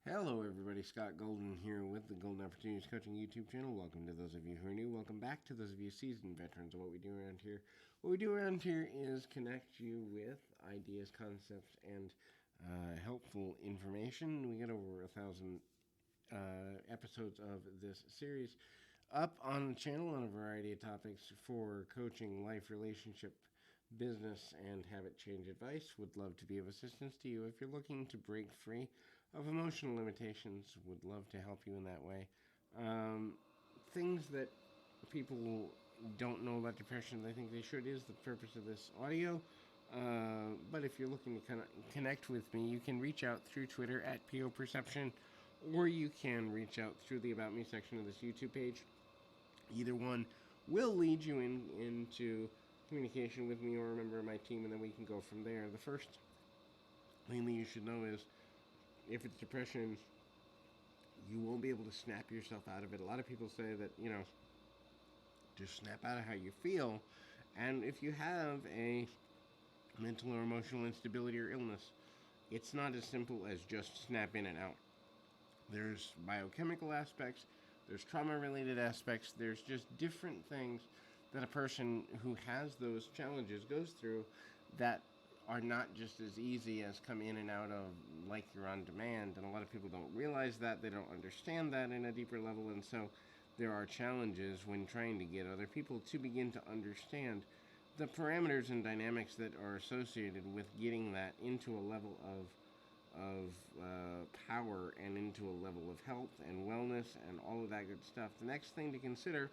Hello everybody, Scott Golden here with the Golden Opportunities Coaching YouTube channel. Welcome to those of you who are new. Welcome back to those of you seasoned veterans of what we do around here. What we do around here is connect you with ideas, concepts, and helpful information. We got over 1,000 episodes of this series up on the channel on a variety of topics for coaching, life, relationship, business, and habit change advice. Would love to be of assistance to you if you're looking to break free of emotional limitations. Would love to help you in that way. Things that people don't know about depression, I think they should, is the purpose of this audio. But if you're looking to connect with me, you can reach out through Twitter at PO Perception, or you can reach out through the About Me section of this YouTube page. Either one will lead you into communication with me or a member of my team, and then we can go from there. The first thing that you should know is if it's depression, you won't be able to snap yourself out of it. A lot of people say that, just snap out of how you feel. And if you have a mental or emotional instability or illness, it's not as simple as just snap in and out. There's biochemical aspects, there's trauma-related aspects, there's just different things that a person who has those challenges goes through that are not just as easy as come in and out of like you're on demand. And a lot of people don't realize that, they don't understand that in a deeper level, and so there are challenges when trying to get other people to begin to understand the parameters and dynamics that are associated with getting that into a level of power and into a level of health and wellness and all of that good stuff. The next thing to consider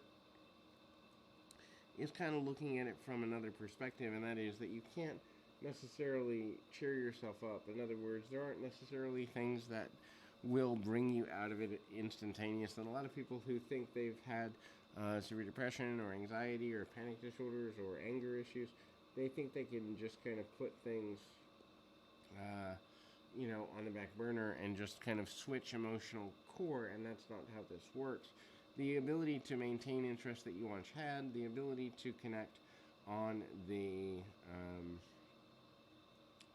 is kind of looking at it from another perspective, and that is that you can't necessarily cheer yourself up. In other words, there aren't necessarily things that will bring you out of it instantaneously. And a lot of people who think they've had severe depression or anxiety or panic disorders or anger issues, they think they can just kind of put things on the back burner and just kind of switch emotional core, and that's not how this works. The ability to maintain interest that you once had, the ability to connect on the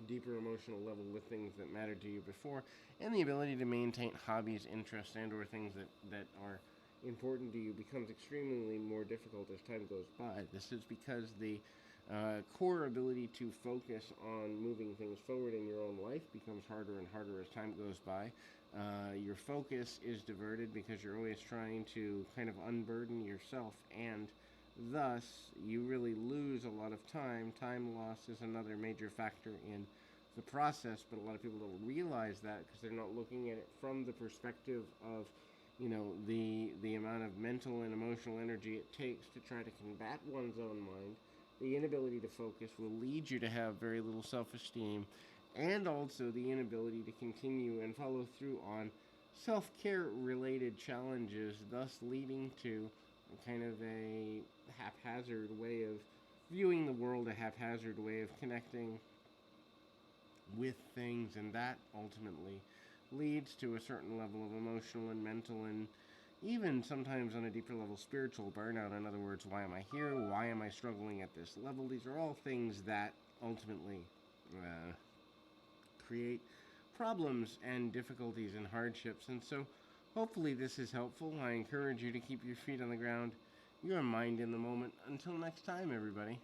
deeper emotional level with things that mattered to you before, and the ability to maintain hobbies, interests, and or things that are important to you becomes extremely more difficult as time goes by. This is because the core ability to focus on moving things forward in your own life becomes harder and harder as time goes by. Your focus is diverted because you're always trying to kind of unburden yourself, and thus you really lose a lot of time. Time loss is another major factor in the process, but a lot of people don't realize that because they're not looking at it from the perspective of the amount of mental and emotional energy it takes to try to combat one's own mind. The inability to focus will lead you to have very little self-esteem, and also the inability to continue and follow through on self-care related challenges, thus leading to kind of a haphazard way of viewing the world, a haphazard way of connecting with things, and that ultimately leads to a certain level of emotional and mental and even sometimes on a deeper level spiritual burnout. In other words, why am I here? Why am I struggling at this level? These are all things that ultimately create problems and difficulties and hardships. And so hopefully this is helpful. I encourage you to keep your feet on the ground, your mind in the moment. Until next time, everybody.